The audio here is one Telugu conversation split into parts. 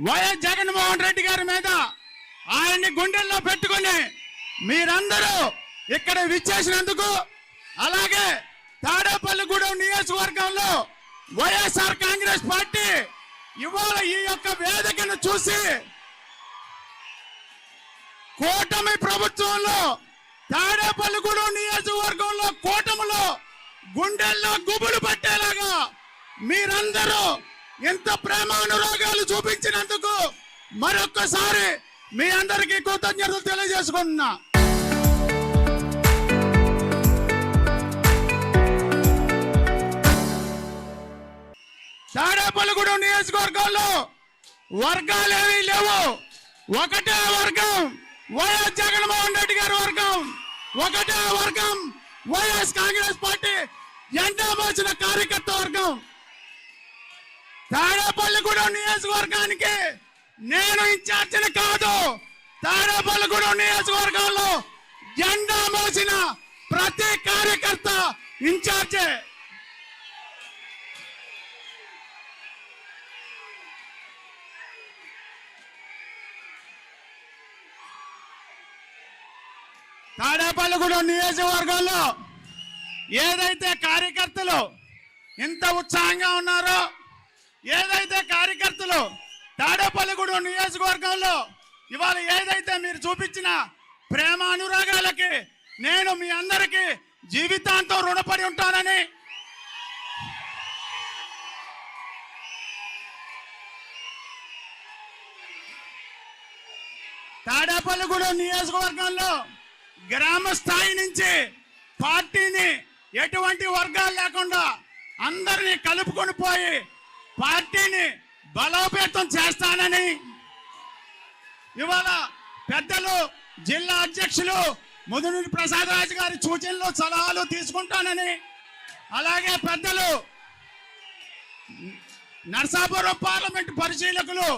వైఎస్ జగన్మోహన్ రెడ్డి గారి మీద ఆయన్ని గుండెల్లో పెట్టుకొని మీరందరూ ఇక్కడ విచ్చేసినందుకు, అలాగే తాడేపల్లిగూడెం నియోజకవర్గంలో వైఎస్ఆర్ కాంగ్రెస్ పార్టీ ఇవాళ ఈ యొక్క వేదికను చూసి కూటమి ప్రభుత్వంలో తాడేపల్లిగూడెం నియోజకవర్గంలో కూటమిలో గుండెల్లో గుబులు పట్టేలాగా మీరందరూ ఎంత ప్రేమానురాగాలు చూపించినందుకు మరొక్కసారి మీ అందరికీ కృతజ్ఞతలు తెలియజేసుకుంటున్నా. తాడేపల్లిగూడెం నియోజకవర్గంలో వర్గాలేవీ లేవు. ఒకటే వర్గం వైఎస్ జగన్మోహన్ రెడ్డి గారి వర్గం, ఒకటే వర్గం వైఎస్ కాంగ్రెస్ పార్టీ ఎండా మోసిన కార్యకర్త వర్గం. తాడేపల్లిగూడెం నియోజకవర్గానికి నేను ఇన్ఛార్జిని కాదు, తాడేపల్లిగూడెం నియోజకవర్గంలో జెండా మోసిన ప్రతి కార్యకర్త ఇన్ఛార్జే. తాడేపల్లిగూడెం నియోజకవర్గంలో ఏదైతే కార్యకర్తలు ఇంత ఉత్సాహంగా ఉన్నారో, ఏదైతే కార్యకర్తలు తాడేపల్లిగూడెం నియోజకవర్గంలో ఇవాళ ఏదైతే మీరు చూపించిన ప్రేమ అనురాగాలకి నేను మీ అందరికీ జీవితాంతం రుణపడి ఉంటానని, తాడేపల్లిగూడెం నియోజకవర్గంలో గ్రామ స్థాయి నుంచి పార్టీని ఎటువంటి వర్గాలు లేకుండా అందరినీ కలుపుకొని పోయి పార్టీని బలోపేతం చేస్తానని ఇవాళ పెద్దలు జిల్లా అధ్యక్షులు ముదునూరి ప్రసాద్ రాజు గారి సూచనలు సలహాలు తీసుకుంటానని, అలాగే పెద్దలు నర్సాపురం పార్లమెంట్ పరిశీలకులు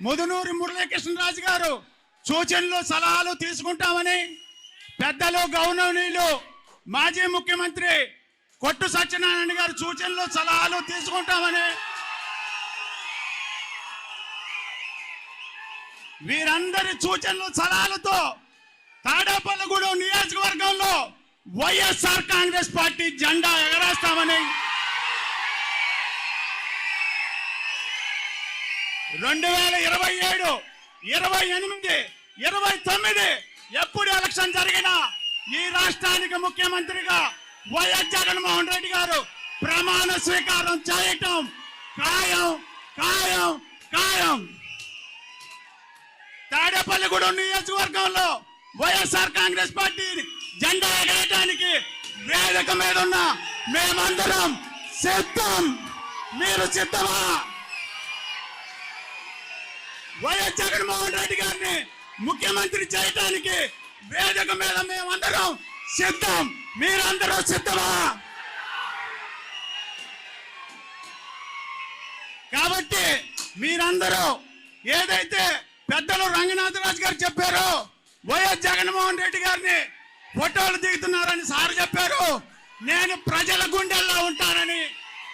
ముదునూరి మురళీకృష్ణరాజు గారు సూచనలు సలహాలు తీసుకుంటామని, పెద్దలు గౌరవనీయులు మాజీ ముఖ్యమంత్రి కొట్టు సత్యనారాయణ గారి సూచనలు సలహాలు తీసుకుంటామని, వీరందరి సూచనలు సలహాలతో తాడేపల్లిగూడెం నియోజకవర్గంలో వైఎస్ఆర్ కాంగ్రెస్ పార్టీ జెండా ఎగరేస్తామని, 2027, 28, 29 ఎప్పుడు ఎలక్షన్ జరిగినా ఈ రాష్ట్రానికి ముఖ్యమంత్రిగా వైఎస్ జగన్మోహన్ రెడ్డి గారు ప్రమాణ స్వీకారం చేయటం ఖాయం ఖాయం ఖాయం. తాడేపల్లిగూడెం నియోజకవర్గంలో వైఎస్ఆర్ కాంగ్రెస్ పార్టీ జెండా ఎగరేయడానికి వేదిక మీద ఉన్న మేమందరం సిద్ధం. మీరు సిద్ధమా? వైఎస్ జగన్మోహన్ రెడ్డి గారిని ముఖ్యమంత్రి చేయడానికి వేదిక మీద మేమందరం సిద్ధం. మీరందరూ సిద్ధమా? కాబట్టి మీరందరూ ఏదైతే పెద్దలు రంగనాథరాజు గారు చెప్పారో, వైఎస్ జగన్మోహన్ రెడ్డి గారిని ఫోటోలు దిగుతున్నారని సార్ చెప్పారు. నేను ప్రజల గుండెల్లో ఉంటానని,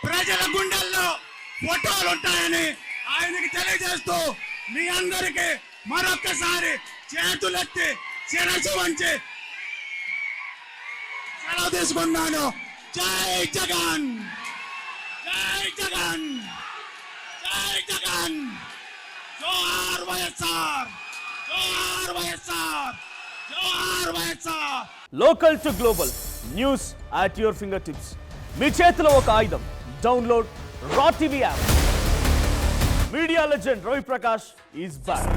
ప్రజల గుండెల్లో ఫోటోలు ఉంటాయని ఆయనకి తెలియజేస్తూ మీ అందరికీ మరొక్కసారి చేతులెత్తి శిరస్సు వంచి సెలవు తీసుకున్నాను. జై జగన్, జై జగన్, జై జగన్, జోహార్ వైఎస్ఆర్, జోహార్ వైఎస్ఆర్, జోహార్ YSR. Local to global news at your finger tips. మీ చేతిలో ఒక ఆయుధం. డౌన్లోడ్ రా TV app. Media legend Ravi Prakash is back.